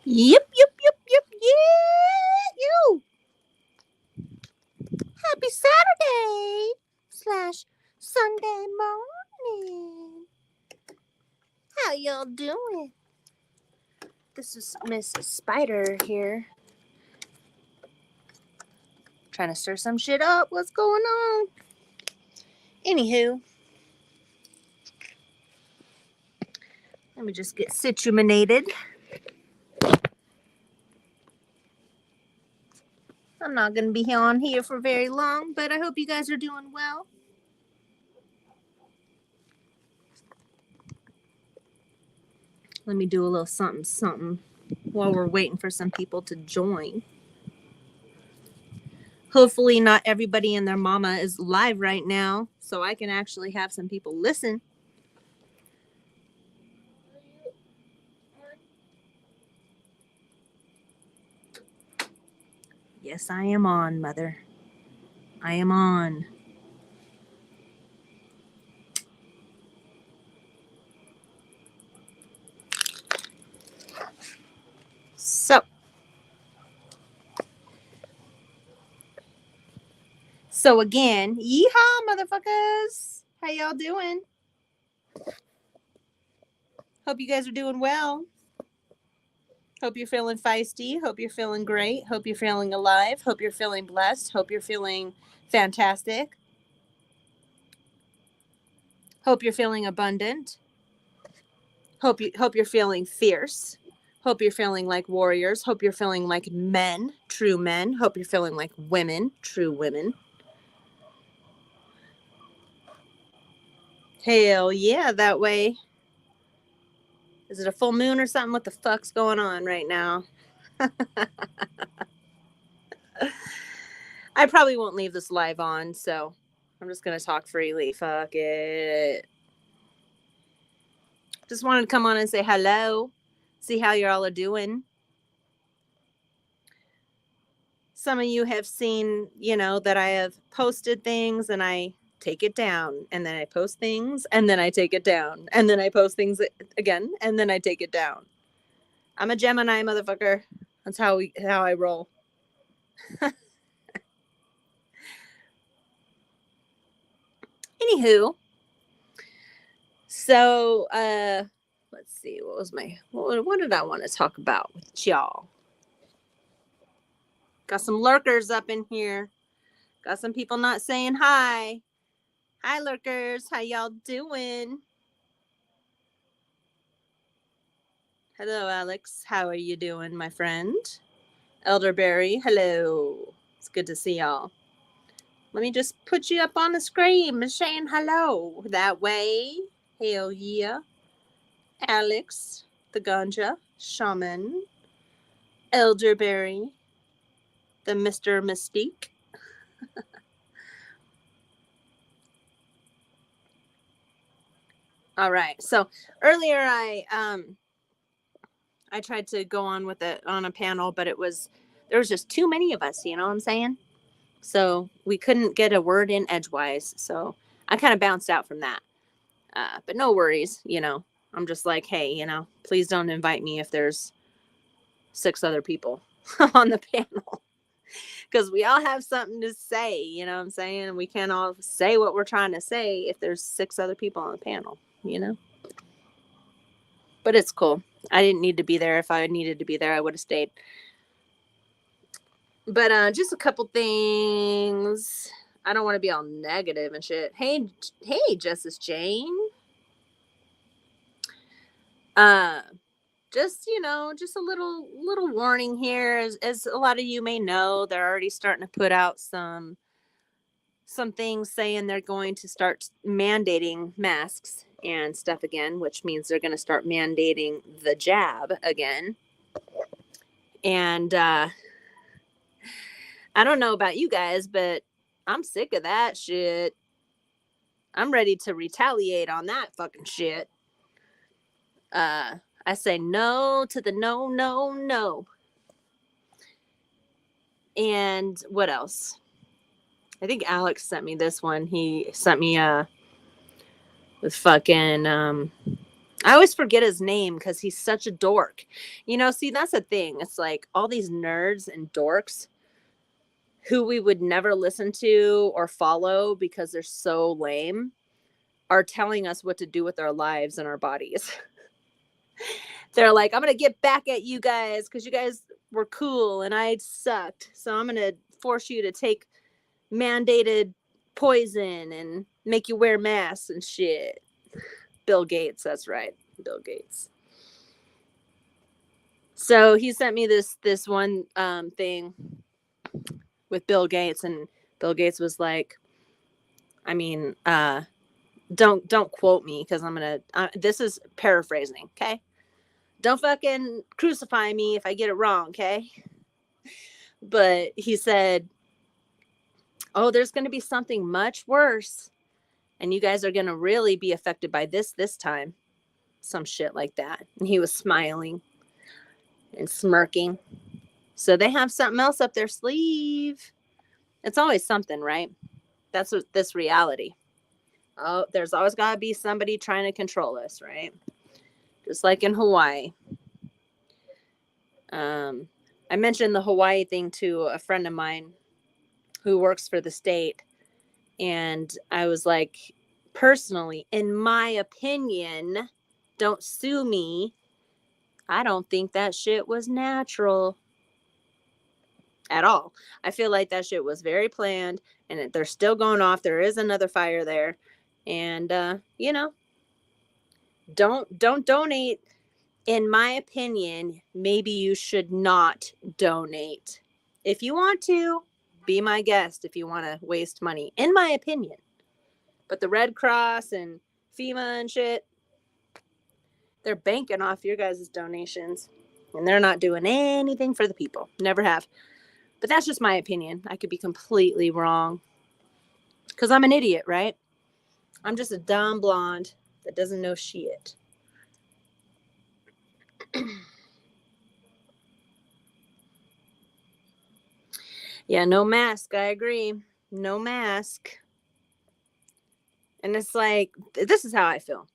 Yep, yep, yep, yep, yeah, you. Happy Saturday slash Sunday morning. How y'all doing? This is Miss Spider here. Trying to stir some shit up. What's going on? Anywho, let me just get situated. I'm not going to be on here for very long, but I hope you guys are doing well. Let me do a little something while we're waiting for some people to join. Hopefully, not everybody and their mama is live right now, so I can actually have some people listen. Yes, I am on, Mother. I am on. So again, yeehaw, motherfuckers. How y'all doing? Hope you guys are doing well. Hope you're feeling feisty. Hope you're feeling great. Hope you're feeling alive. Hope you're feeling blessed. Hope you're feeling fantastic. Hope you're feeling abundant. Hope you're feeling fierce. Hope you're feeling like warriors. Hope you're feeling like men, true men. Hope you're feeling like women, true women. Hell yeah, that way. Is it a full moon or something? What the fuck's going on right now? I probably won't leave this live on, so I'm just going to talk freely. Fuck it. Just wanted to come on and say hello, see how you all are doing. Some of you have seen, that I have posted things and I take it down, and then I post things and then I take it down, and then I post things again and then I take it down. I'm a Gemini, motherfucker. That's how I roll. Anywho, so let's see, what did I want to talk about with y'all? Got some lurkers up in here. Got some people not saying hi. Hi, lurkers. How y'all doing? Hello, Alex. How are you doing, my friend? Elderberry, hello. It's good to see y'all. Let me just put you up on the screen saying hello. That way. Hell yeah. Alex, the ganja shaman. Elderberry, the Mr. Mystique. All right. So earlier I tried to go on with it on a panel, but there was just too many of us, you know what I'm saying? So we couldn't get a word in edgewise. So I kind of bounced out from that. But no worries, I'm just like, hey, please don't invite me if there's 6 other people on the panel. Because we all have something to say, you know what I'm saying? We can't all say what we're trying to say if there's 6 other people on the panel, But it's cool. I didn't need to be there. If I needed to be there, I would have stayed. But just a couple things. I don't want to be all negative and shit. Hey, Justice Jane. Just just a little warning here. As a lot of you may know, they're already starting to put out some things saying they're going to start mandating masks and stuff again, which means they're going to start mandating the jab again. And I don't know about you guys, but I'm sick of that shit. I'm ready to retaliate on that fucking shit. I say no to the no, no, no. And what else? I think Alex sent me this one. He sent me with fucking I always forget his name because he's such a dork. See, that's the thing. It's like all these nerds and dorks who we would never listen to or follow because they're so lame are telling us what to do with our lives and our bodies. They're like, I'm going to get back at you guys because you guys were cool and I sucked. So I'm going to force you to take mandated poison and make you wear masks and shit. Bill Gates, that's right. Bill Gates. So he sent me this one thing with Bill Gates, and Bill Gates was like, I mean, don't quote me because I'm gonna. This is paraphrasing, okay? Don't fucking crucify me if I get it wrong, okay? But he said, "Oh, there's gonna be something much worse, and you guys are gonna really be affected by this time." Some shit like that. And he was smiling and smirking. So they have something else up their sleeve. It's always something, right? That's what this reality. Oh, there's always got to be somebody trying to control us, right? Just like in Hawaii. I mentioned the Hawaii thing to a friend of mine who works for the state. And I was like, personally, in my opinion, don't sue me. I don't think that shit was natural at all. I feel like that shit was very planned and they're still going off. There is another fire there. And, don't donate. In my opinion, maybe you should not donate. If you want to, be my guest if you want to waste money, in my opinion. But the Red Cross and FEMA and shit, they're banking off your guys' donations. And they're not doing anything for the people. Never have. But that's just my opinion. I could be completely wrong. Because I'm an idiot, right? I'm just a dumb blonde that doesn't know shit. Yeah, no mask. I agree. No mask. And it's like, this is how I feel.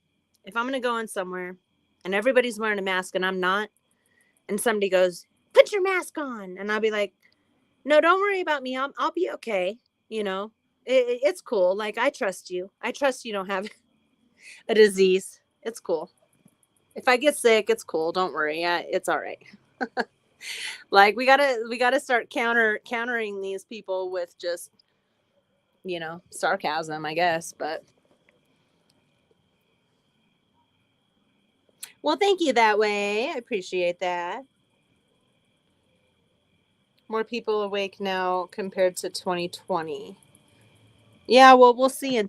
If I'm going to go in somewhere and everybody's wearing a mask and I'm not, and somebody goes, put your mask on. And I'll be like, no, don't worry about me. I'll be okay. It's cool. Like, I trust you. I trust you don't have a disease. It's cool. If I get sick, it's cool. Don't worry. It's all right. Like, we gotta start countering these people with just, sarcasm, I guess. But well, thank you that way. I appreciate that. More people awake now compared to 2020. Yeah, well, we'll see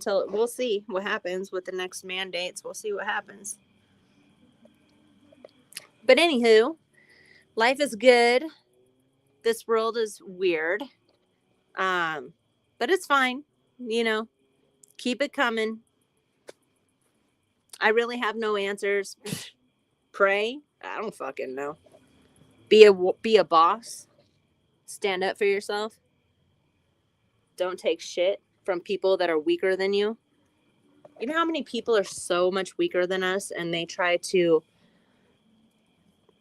what happens with the next mandates. We'll see what happens. But anywho, life is good. This world is weird. But it's fine. Keep it coming. I really have no answers. Pray. I don't fucking know. Be a boss. Stand up for yourself. Don't take shit from people that are weaker than you. You know how many people are so much weaker than us and they try to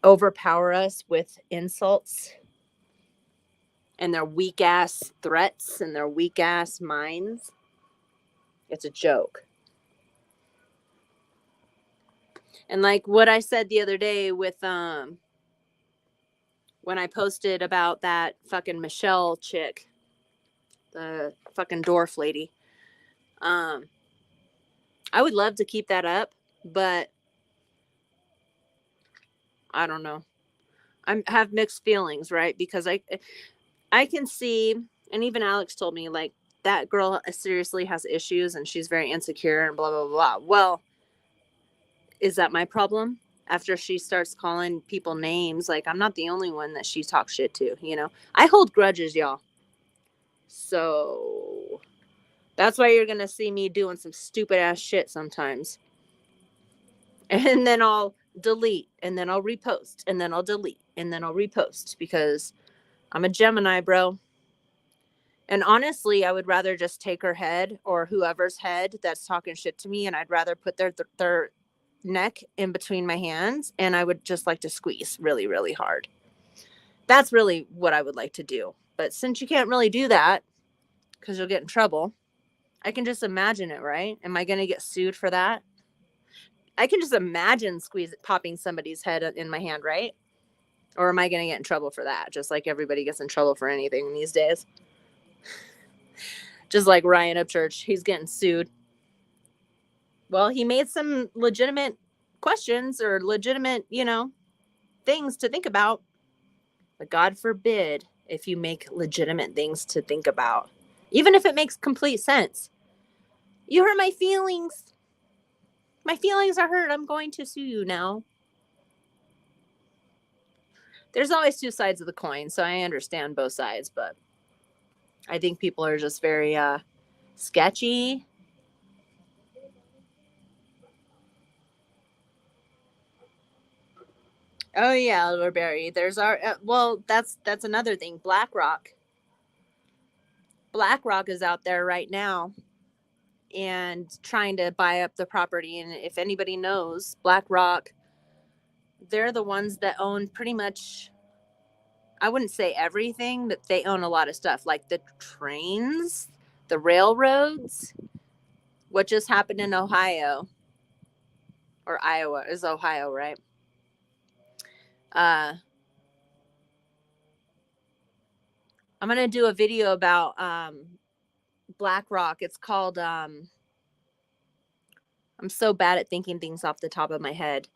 overpower us with insults and their weak ass threats and their weak ass minds? It's a joke. And like what I said the other day with when I posted about that fucking Michelle chick, the fucking dwarf lady. I would love to keep that up, but I don't know. I have mixed feelings, right? Because I can see, and even Alex told me, like, that girl seriously has issues and she's very insecure and blah, blah, blah. Well, is that my problem? After she starts calling people names, like, I'm not the only one that she talks shit to, I hold grudges, y'all. So that's why you're going to see me doing some stupid ass shit sometimes. And then I'll delete, and then I'll repost, and then I'll delete, and then I'll repost, because I'm a Gemini, bro. And honestly, I would rather just take her head or whoever's head that's talking shit to me, and I'd rather put their neck in between my hands, and I would just like to squeeze really, really hard. That's really what I would like to do. But since you can't really do that because you'll get in trouble, I can just imagine it, right? Am I going to get sued for that? I can just imagine popping somebody's head in my hand, right? Or am I going to get in trouble for that? Just like everybody gets in trouble for anything these days. Just like Ryan Upchurch, he's getting sued. Well, he made some legitimate questions or legitimate, things to think about. But God forbid if you make legitimate things to think about, even if it makes complete sense. You hurt my feelings. My feelings are hurt. I'm going to sue you now. There's always two sides of the coin, so I understand both sides, but I think people are just very sketchy. Oh yeah, Barry. There's our that's another thing. BlackRock is out there right now and trying to buy up the property. And if anybody knows, BlackRock, they're the ones that own pretty much, I wouldn't say everything, but they own a lot of stuff, like the trains, the railroads. What just happened in Ohio or Iowa is Ohio, right? I'm gonna do a video about BlackRock. It's called I'm so bad at thinking things off the top of my head.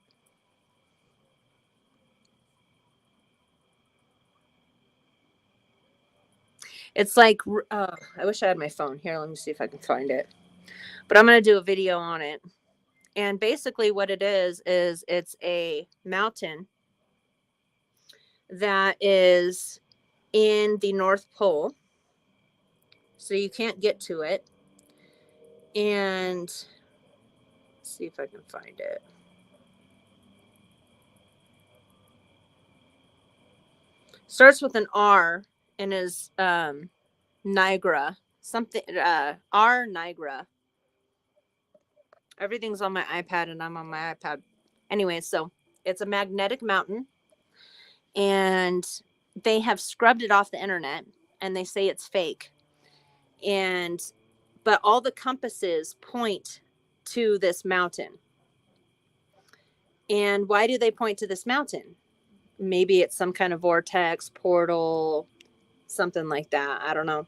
It's like, I wish I had my phone here. Let me see if I can find it. But I'm going to do a video on it. And basically what it is it's a mountain that is in the North Pole. So you can't get to it. And let's see if I can find it. Starts with an R and is Niagara. Something R Niagara. Everything's on my iPad and I'm on my iPad. Anyway, so it's a magnetic mountain and they have scrubbed it off the internet and they say it's fake. But all the compasses point to this mountain. And why do they point to this mountain? Maybe it's some kind of vortex, portal, something like that. I don't know.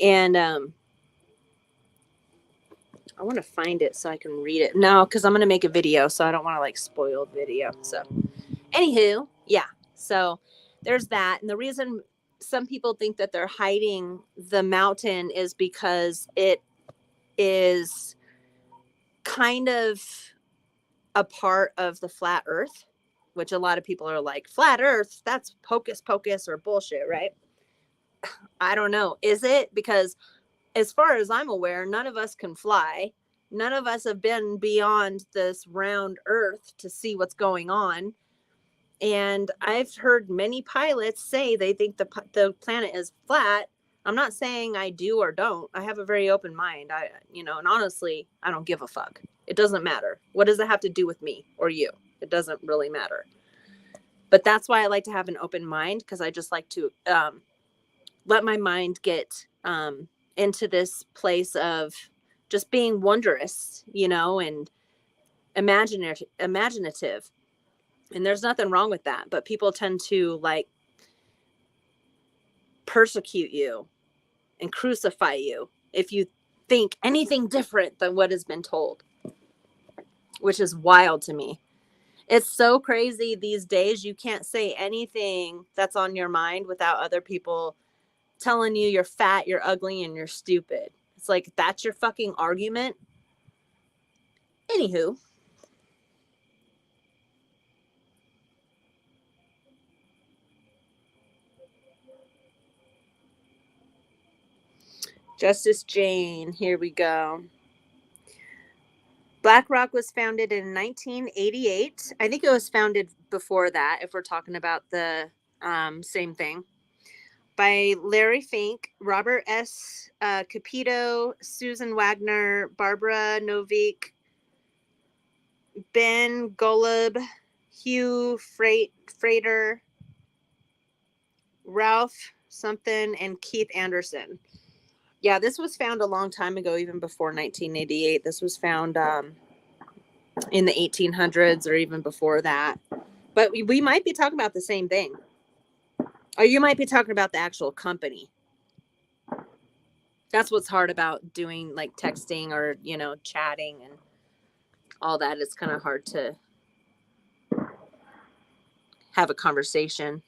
And I want to find it so I can read it. No, because I'm going to make a video, so I don't want to like spoil the video. So, anywho, yeah. So there's that. And the reason some people think that they're hiding the mountain is because it is kind of a part of the flat earth, which a lot of people are like, flat earth, that's hocus pocus or bullshit, right? I don't know. Is it? Because as far as I'm aware, none of us can fly. None of us have been beyond this round earth to see what's going on. And I've heard many pilots say they think the planet is flat. I'm not saying I do or don't. I have a very open mind. And honestly, I don't give a fuck. It doesn't matter. What does it have to do with me or you? It doesn't really matter. But that's why I like to have an open mind, because I just like to let my mind get into this place of just being wondrous, and imaginative. And there's nothing wrong with that. But people tend to like persecute you and crucify you if you think anything different than what has been told, which is wild to me. It's so crazy these days. You can't say anything that's on your mind without other people telling you you're fat, you're ugly, and you're stupid. It's like, that's your fucking argument. Anywho. Justice Jane, here we go. BlackRock was founded in 1988. I think it was founded before that, if we're talking about the same thing. By Larry Fink, Robert S. Capito, Susan Wagner, Barbara Novick, Ben Golub, Hugh Frater, Ralph something, and Keith Anderson. Yeah, this was found a long time ago, even before 1988. This was found in the 1800s or even before that. But we might be talking about the same thing. Or you might be talking about the actual company. That's what's hard about doing like texting or, chatting and all that. It's kind of hard to have a conversation.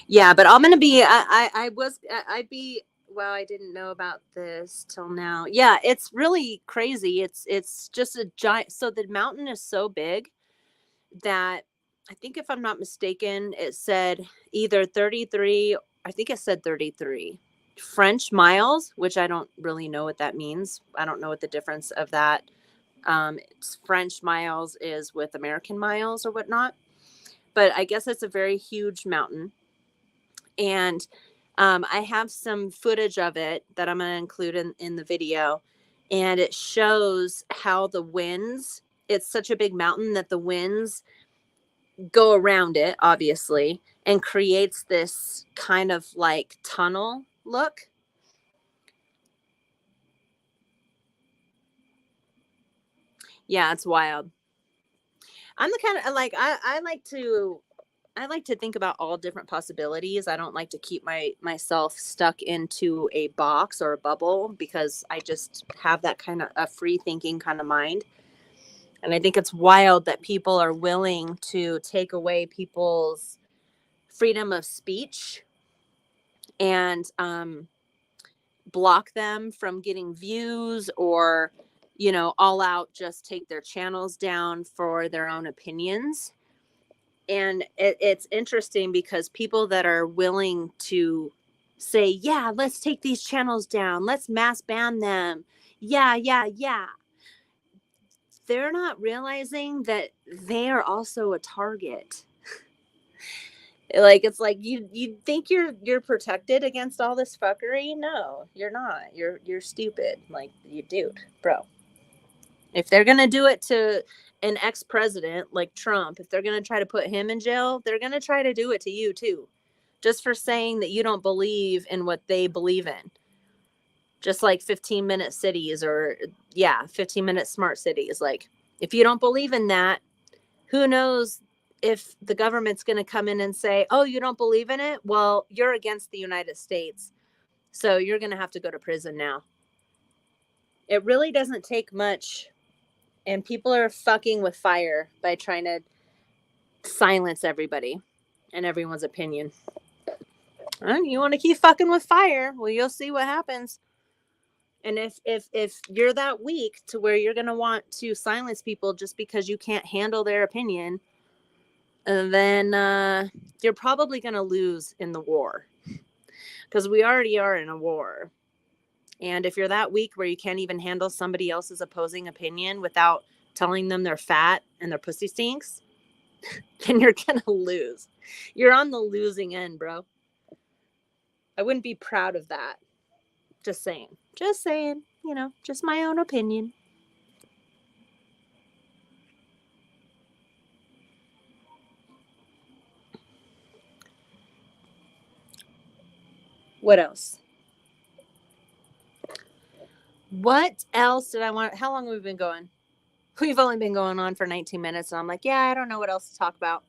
Yeah, but I'm gonna be. I'd be. Well, I didn't know about this till now. Yeah, it's really crazy. It's just a giant. So the mountain is so big that I think, if I'm not mistaken, it said either 33. I think it said 33 French miles, which I don't really know what that means. I don't know what the difference of that. It's French miles is with American miles or whatnot. But I guess it's a very huge mountain. And I have some footage of it that I'm going to include in the video. And it shows how the winds, it's such a big mountain that the winds go around it, obviously, and creates this kind of like tunnel look. Yeah, it's wild. I'm the kind of like, I like to think about all different possibilities. I don't like to keep myself stuck into a box or a bubble, because I just have that kind of a free thinking kind of mind. And I think it's wild that people are willing to take away people's freedom of speech and block them from getting views, or, all out just take their channels down for their own opinions. And it's interesting because people that are willing to say, yeah, let's take these channels down, let's mass ban them, yeah, they're not realizing that they are also a target. Like, it's like you think you're protected against all this fuckery. No, you're not. You're stupid. Like, you dude, bro. If they're gonna do it to an ex-president like Trump, if they're gonna try to put him in jail, they're gonna try to do it to you too, just for saying that you don't believe in what they believe in. Just like 15-minute cities, or 15-minute smart cities. Like, if you don't believe in that, who knows if the government's going to come in and say, oh, you don't believe in it? Well, you're against the United States, so you're going to have to go to prison now. It really doesn't take much. And people are fucking with fire by trying to silence everybody and everyone's opinion. You want to keep fucking with fire? Well, you'll see what happens. And if you're that weak to where you're going to want to silence people just because you can't handle their opinion, then you're probably going to lose in the war, because we already are in a war. And if you're that weak where you can't even handle somebody else's opposing opinion without telling them they're fat and their pussy stinks, then you're going to lose. You're on the losing end, bro. I wouldn't be proud of that. Just saying, just my own opinion. What else? What else did I want? How long have we been going? We've only been going on for 19 minutes. And I'm like, yeah, I don't know what else to talk about.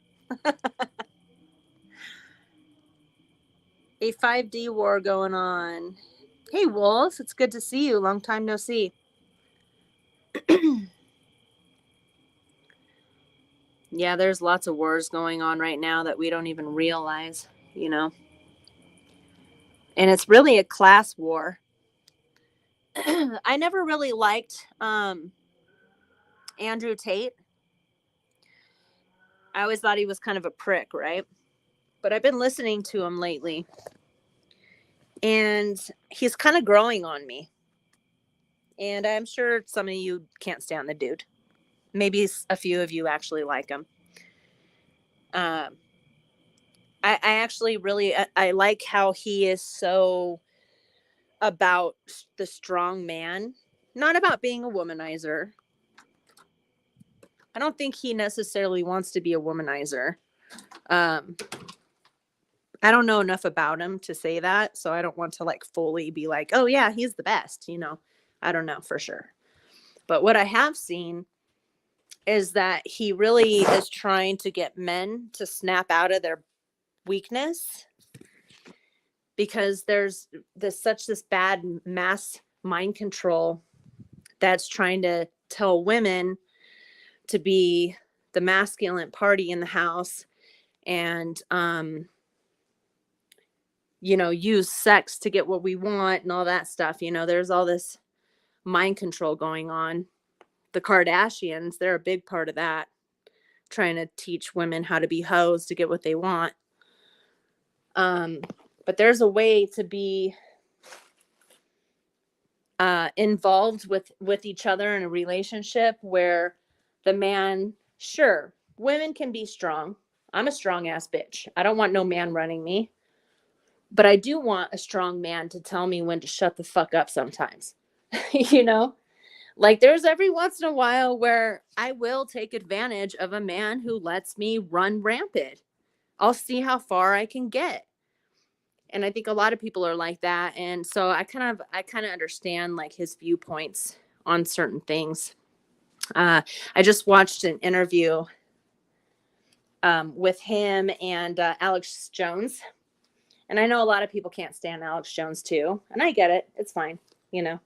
A 5D war going on. Hey, Wolf, it's good to see you. Long time no see. Yeah, there's lots of wars going on right now that we don't even realize, And it's really a class war. I never really liked Andrew Tate. I always thought he was kind of a prick, right? But I've been listening to him lately, and he's kind of growing on me. And I'm sure some of you can't stand the dude. Maybe a few of you actually like him. I actually really I like how he is so about the strong man, not about being a womanizer. I don't think he necessarily wants to be a womanizer. Um, I don't know enough about him to say that, so I don't want to like fully be like, oh yeah, he's the best, you know. I don't know for sure. But what I have seen is that he really is trying to get men to snap out of their weakness, because there's this bad mass mind control that's trying to tell women to be the masculine party in the house, and use sex to get what we want and all that stuff. There's all this mind control going on. The Kardashians, they're a big part of that, trying to teach women how to be hoes to get what they want. But there's a way to be involved with each other in a relationship where the man, sure, women can be strong. I'm a strong ass bitch. I don't want no man running me. But I do want a strong man to tell me when to shut the fuck up sometimes. Like there's every once in a while where I will take advantage of a man who lets me run rampant. I'll see how far I can get. And I think a lot of people are like that. And so I kind of understand like his viewpoints on certain things. I just watched an interview with him and Alex Jones. And I know a lot of people can't stand Alex Jones too. And I get it. It's fine.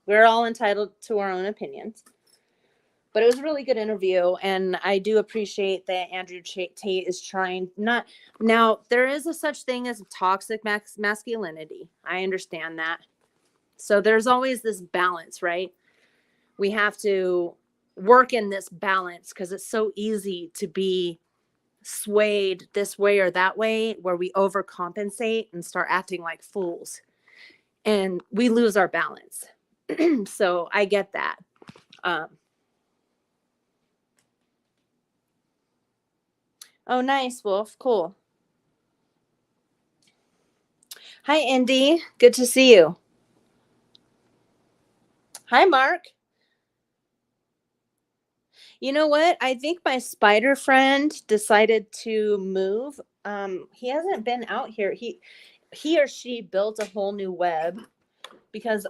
We're all entitled to our own opinions. But it was a really good interview. And I do appreciate that Andrew Tate is trying not. Now, there is a such thing as toxic masculinity. I understand that. So there's always this balance, right? We have to work in this balance because it's so easy to be swayed this way or that way, where we overcompensate and start acting like fools and we lose our balance. So I get that. Oh, nice, Wolf. Cool. Hi, Indy. Good to see you. Hi, Mark. You know what? I think my spider friend decided to move. He hasn't been out here. He or she built a whole new web because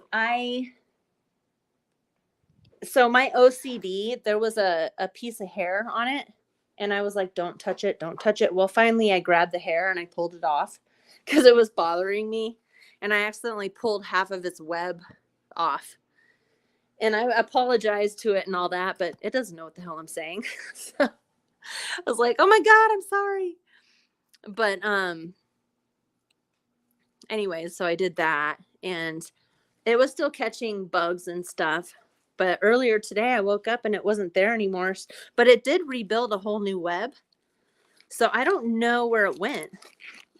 so my OCD, there was a piece of hair on it, and I was like, don't touch it, don't touch it. Well, finally I grabbed the hair and I pulled it off because it was bothering me, and I accidentally pulled half of its web off. And I apologized to it and all that, but it doesn't know what the hell I'm saying. So I was like, oh my God, I'm sorry. But anyways, so I did that, and it was still catching bugs and stuff. But earlier today I woke up and it wasn't there anymore, but it did rebuild a whole new web. So I don't know where it went.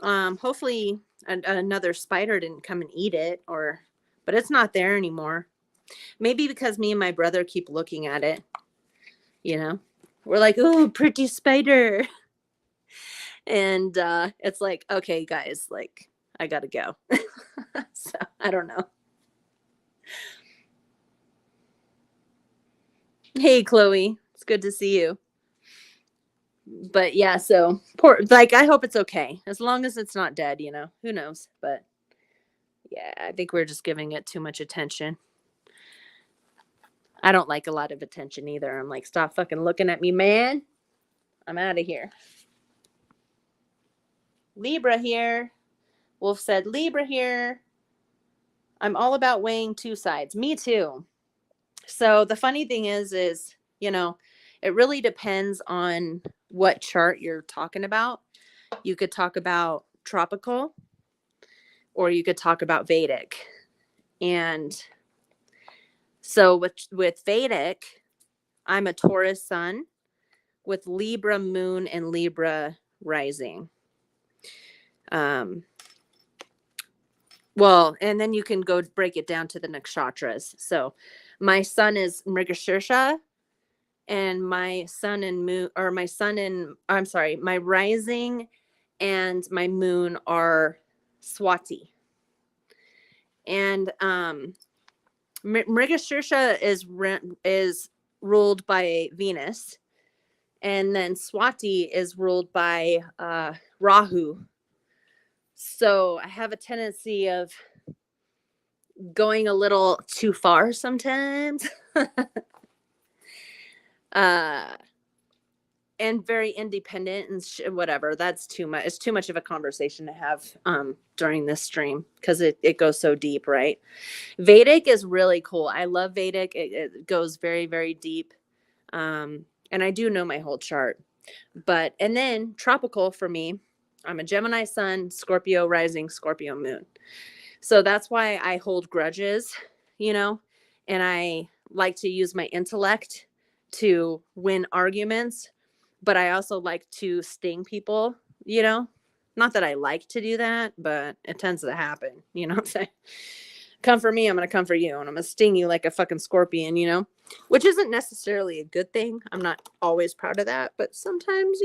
Hopefully another spider didn't come and eat it, but it's not there anymore. Maybe because me and my brother keep looking at it. We're like, oh, pretty spider. And it's like, okay, guys, like I gotta go. So I don't know. Hey, Chloe, it's good to see you. But yeah, so I hope it's okay as long as it's not dead, who knows. But yeah, I think we're just giving it too much attention. I don't like a lot of attention either. I'm like, stop fucking looking at me, man. I'm out of here. Libra here. Wolf said, Libra here. I'm all about weighing two sides. Me too. So the funny thing is, it really depends on what chart you're talking about. You could talk about tropical, or you could talk about Vedic. And so with Vedic, I'm a Taurus sun with Libra moon and Libra rising. Well, and then you can go break it down to the nakshatras. So my sun is Mrigashirsha, and my sun and moon, or my sun and, I'm sorry, my rising and my moon are Swati. And Mrigashirsha is ruled by Venus, and then Swati is ruled by Rahu. So I have a tendency of going a little too far sometimes. And very independent and whatever. That's too much. It's too much of a conversation to have during this stream because it goes so deep, right? Vedic is really cool. I love Vedic. It goes very, very deep. And I do know my whole chart. And then tropical for me, I'm a Gemini sun, Scorpio rising, Scorpio moon. So that's why I hold grudges, and I like to use my intellect to win arguments, but I also like to sting people, not that I like to do that, but it tends to happen, what I'm saying? Come for me, I'm going to come for you, and I'm going to sting you like a fucking scorpion, which isn't necessarily a good thing. I'm not always proud of that, but sometimes,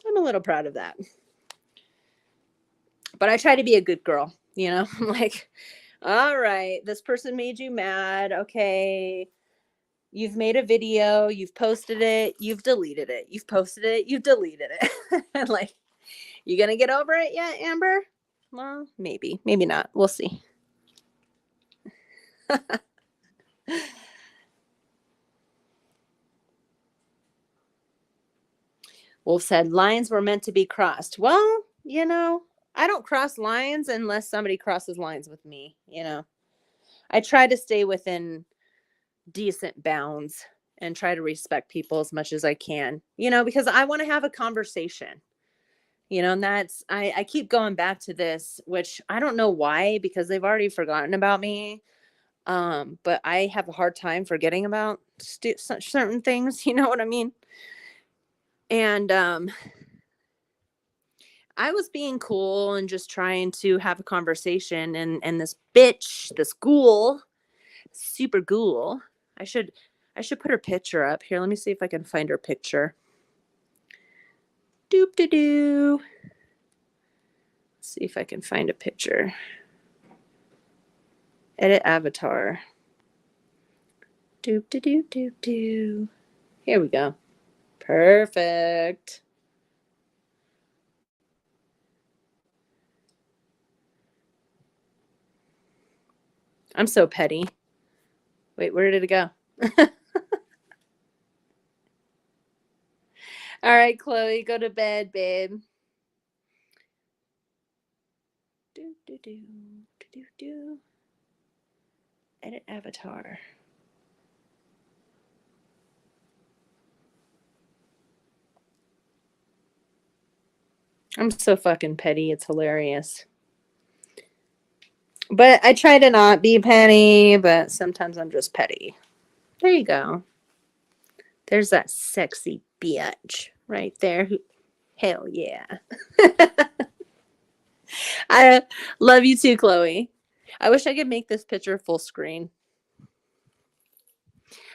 I'm a little proud of that. But I try to be a good girl, I'm like, all right, this person made you mad. Okay. You've made a video, you've posted it, you've deleted it. You've posted it, you've deleted it. Like, you going to get over it yet, Amber? Well, maybe not. We'll see. Wolf said, lines were meant to be crossed. Well, I don't cross lines unless somebody crosses lines with me, I try to stay within decent bounds and try to respect people as much as I can, because I want to have a conversation, and that's, I keep going back to this, which I don't know why, because they've already forgotten about me. But I have a hard time forgetting about certain things, you know what I mean? And, I was being cool and just trying to have a conversation, and this bitch, this ghoul, super ghoul, I should put her picture up here. Let me see if I can find her picture. Doop de doo. See if I can find a picture. Edit avatar. Doop de doo doop doo. Here we go. Perfect. I'm so petty. Wait, where did it go? All right, Chloe, go to bed, babe. Do do do do do. Edit avatar. I'm so fucking petty. It's hilarious. But I try to not be petty, but sometimes I'm just petty. There you go. There's that sexy bitch right there. Hell yeah. I love you too, Chloe. I wish I could make this picture full screen.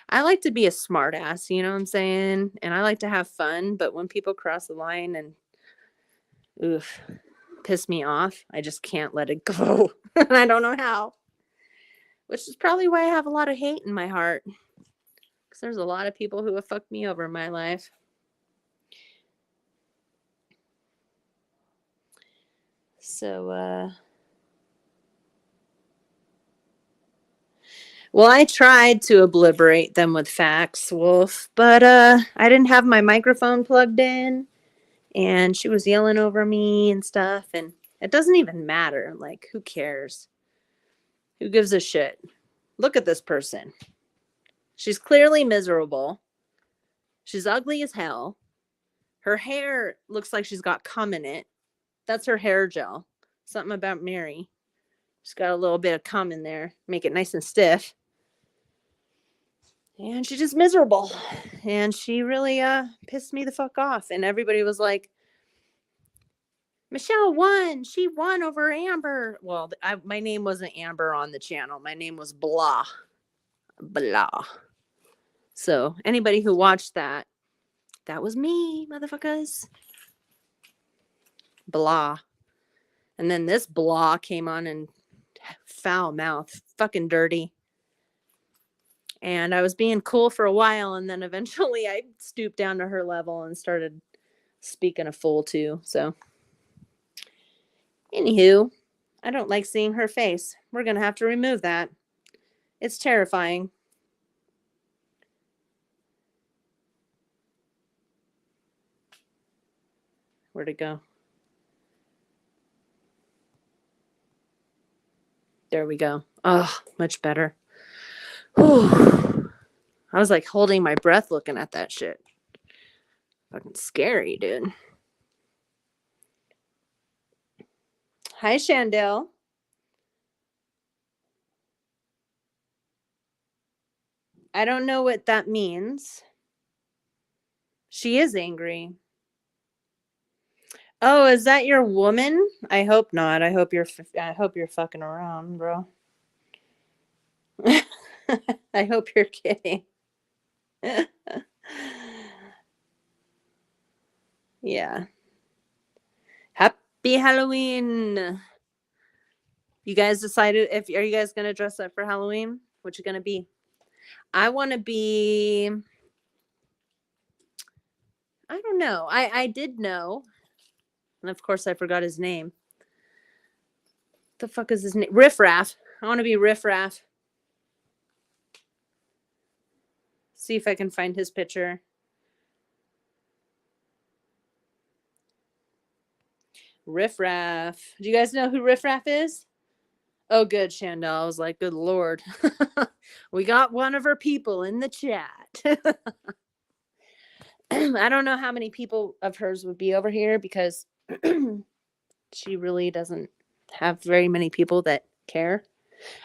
I like to be a smart ass, you know what I'm saying? And I like to have fun, but when people cross the line and piss me off, I just can't let it go. And I don't know how. Which is probably why I have a lot of hate in my heart. Because there's a lot of people who have fucked me over in my life. So, well, I tried to obliterate them with facts, Wolf, but I didn't have my microphone plugged in, and she was yelling over me and stuff, and it doesn't even matter. Like, who cares? Who gives a shit? Look at this person. She's clearly miserable. She's ugly as hell. Her hair looks like she's got cum in it. That's her hair gel. Something about Mary. She's got a little bit of cum in there. Make it nice and stiff. And she's just miserable. And she really pissed me the fuck off. And everybody was like, Michelle won. She won over Amber. Well, my name wasn't Amber on the channel. My name was Blah. Blah. So anybody who watched that was me, motherfuckers. Blah. And then this blah came on and foul mouth, fucking dirty. And I was being cool for a while, and then eventually I stooped down to her level and started speaking a fool too. So, anywho, I don't like seeing her face. We're gonna have to remove that. It's terrifying. Where'd it go? There we go. Oh, much better. Whew. I was like holding my breath looking at that shit. Fucking scary, dude. Hi, Chandel. I don't know what that means. She is angry. Oh, is that your woman? I hope not. I hope you're fucking around, bro. I hope you're kidding. Yeah. Happy Halloween. You guys decided are you guys gonna dress up for Halloween? What you gonna be? I wanna be, I don't know. I did know. And of course I forgot his name. The fuck is his name? Riff Raff. I wanna be Riff Raff. See if I can find his picture. Riff Raff. Do you guys know who Riff Raff is? Oh, good, Chandel. I was like, good Lord. We got one of her people in the chat. I don't know how many people of hers would be over here because she really doesn't have very many people that care.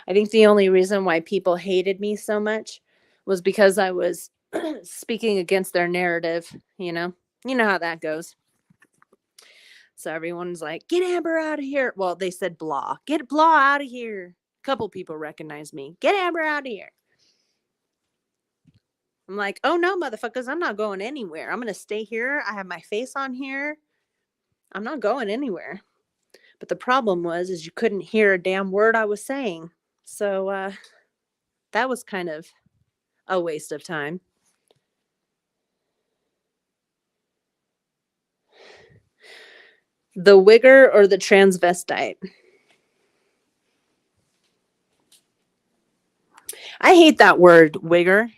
I think the only reason why people hated me so much was because I was speaking against their narrative, you know? You know how that goes. So everyone's like, get Amber out of here. Well, they said blah. Get blah out of here. A couple people recognize me. Get Amber out of here. I'm like, oh no, motherfuckers, I'm not going anywhere. I'm going to stay here. I have my face on here. I'm not going anywhere. But the problem is you couldn't hear a damn word I was saying. So that was kind of a waste of time. The wigger or the transvestite? I hate that word, wigger.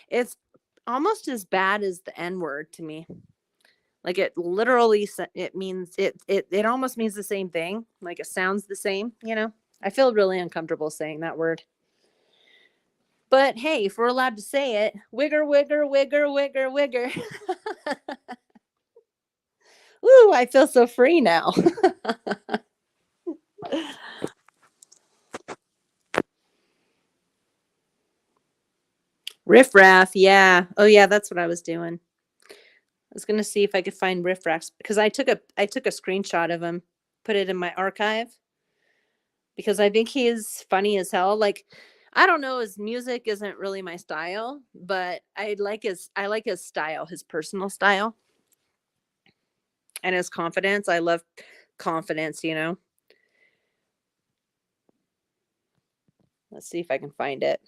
It's almost as bad as the N word to me. Like it literally, it means it almost means the same thing. Like it sounds the same, you know? I feel really uncomfortable saying that word. But hey, if we're allowed to say it, wigger, wigger, wigger, wigger, wigger. Ooh, I feel so free now. Riff Raff, yeah. Oh yeah, that's what I was doing. I was gonna see if I could find Riff Raffs because I took a screenshot of him, put it in my archive because I think he is funny as hell. Like, I don't know, his music isn't really my style, but I like his style, his personal style, and his confidence. I love confidence, you know. Let's see if I can find it.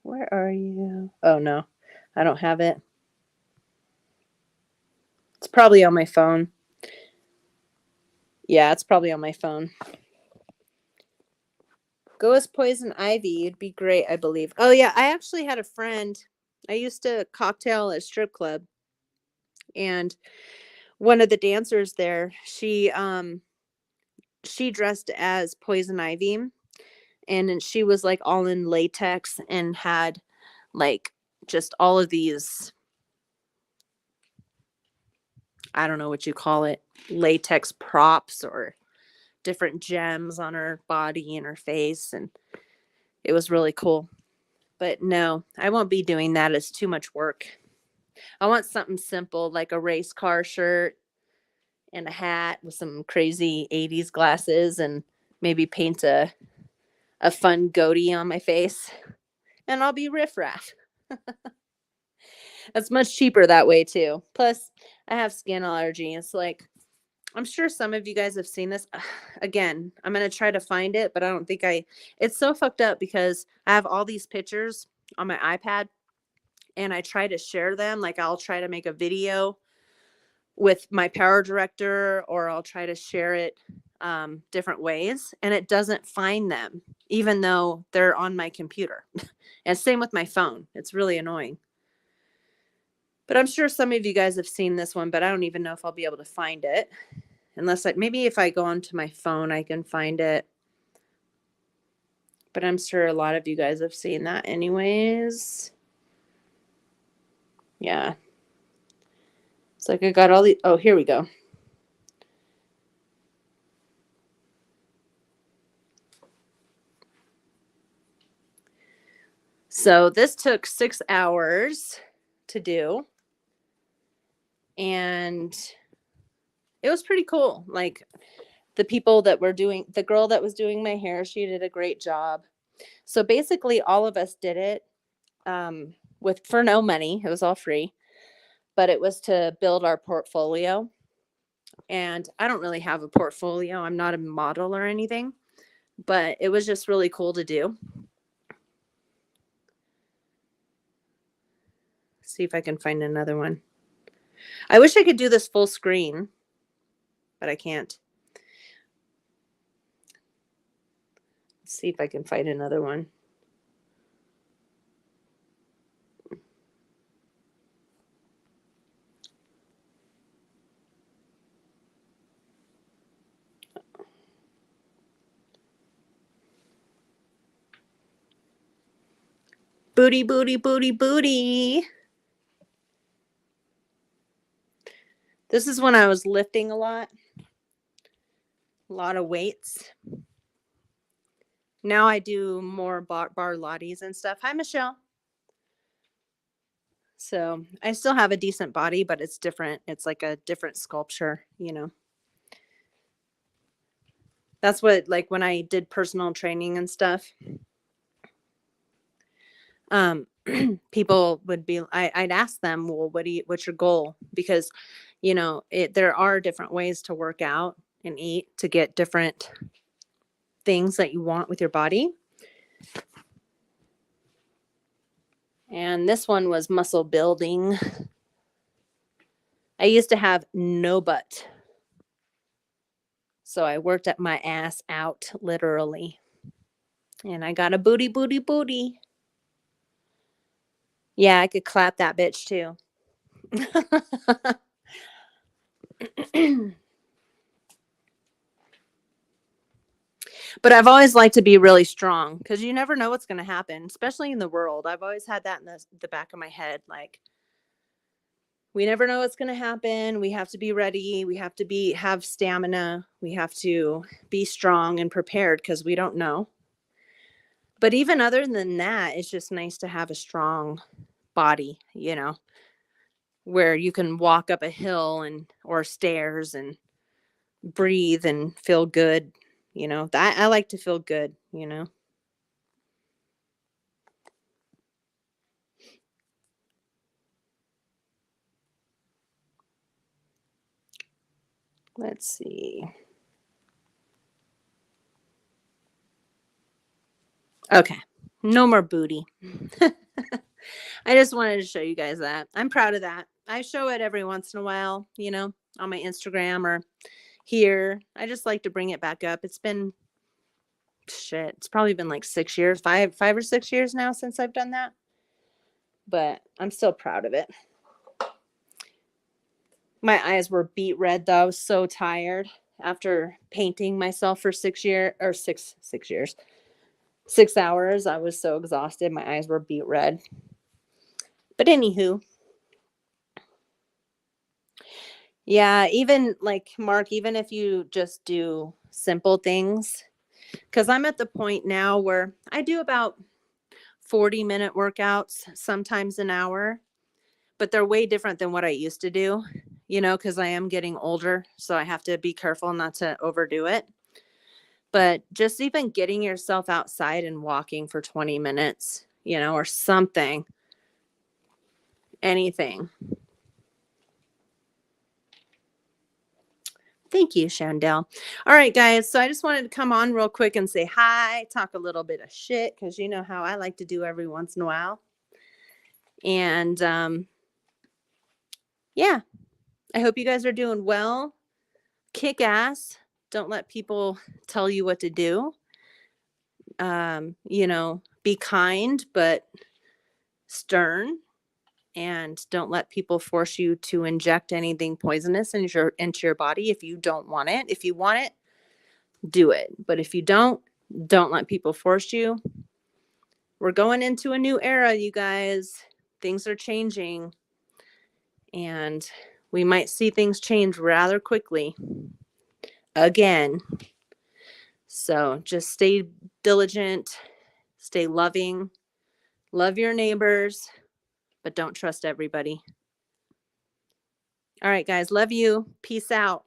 Where are you? Oh no, I don't have it. It's probably on my phone. Yeah, it's probably on my phone. Go as Poison Ivy. It'd be great, I believe. Oh yeah, I actually had a friend. I used to cocktail at a strip club, and one of the dancers there, she dressed as Poison Ivy, and she was like all in latex and had like just all of these, I don't know what you call it, latex props or different gems on her body and her face, and it was really cool. But no, I won't be doing that. It's too much work. I want something simple like a race car shirt and a hat with some crazy 80s glasses and maybe paint a fun goatee on my face. and I'll be riffraff. That's much cheaper that way too. Plus, I have skin allergy. It's like, I'm sure some of you guys have seen this. Again, I'm going to try to find it, but I don't think it's so fucked up because I have all these pictures on my iPad and I try to share them. Like I'll try to make a video with my power director or I'll try to share it different ways and it doesn't find them even though they're on my computer. And same with my phone. It's really annoying. But I'm sure some of you guys have seen this one, but I don't even know if I'll be able to find it. Unless maybe if I go onto my phone, I can find it. But I'm sure a lot of you guys have seen that anyways. Yeah. It's like I got all the, oh, here we go. So this took 6 hours to do. And it was pretty cool. Like the people that were doing, the girl that was doing my hair, she did a great job. So basically all of us did it for no money. It was all free, but it was to build our portfolio. And I don't really have a portfolio. I'm not a model or anything, but it was just really cool to do. See if I can find another one. I wish I could do this full screen, but I can't. Let's see if I can find another one. Booty, booty, booty, booty. This is when I was lifting a lot of weights. Now I do more bar Pilates and stuff. Hi, Michelle. So I still have a decent body, but it's different. It's like a different sculpture, you know. That's what, like when I did personal training and stuff, people would be, I'd ask them, well, what's your goal? Because, you know, there are different ways to work out and eat to get different things that you want with your body. And this one was muscle building. I used to have no butt. So I worked at my ass out, literally. And I got a booty, booty, booty. Yeah, I could clap that bitch too. But I've always liked to be really strong because you never know what's going to happen, especially in the world. I've always had that in the back of my head. Like, we never know what's going to happen. We have to be ready. We have to have stamina. We have to be strong and prepared because we don't know. But even other than that, it's just nice to have a strong body, you know, where you can walk up a hill or stairs and breathe and feel good. You know, that I like to feel good, you know. Let's see. Okay. No more booty. I just wanted to show you guys that. I'm proud of that. I show it every once in a while, you know, on my Instagram or here. I just like to bring it back up. It's been it's probably been like 6 years, five or 6 years now since I've done that. But I'm still proud of it. My eyes were beet red though. I was so tired after painting myself for 6 years. 6 hours. I was so exhausted. My eyes were beet red. But anywho. Yeah, even like Mark, even if you just do simple things, because I'm at the point now where I do about 40-minute workouts, sometimes an hour, but they're way different than what I used to do, you know, because I am getting older. So I have to be careful not to overdo it. But just even getting yourself outside and walking for 20 minutes, or something. Anything. Thank you, Chandel. All right, guys. So I just wanted to come on real quick and say hi, talk a little bit of shit, because you know how I like to do every once in a while. And yeah, I hope you guys are doing well. Kick ass. Don't let people tell you what to do. Be kind, but stern. And don't let people force you to inject anything poisonous into your body if you don't want it. If you want it, do it. But if you don't let people force you. We're going into a new era, you guys. Things are changing. And we might see things change rather quickly. Again. So just stay diligent. Stay loving. Love your neighbors. But don't trust everybody. All right, guys. Love you. Peace out.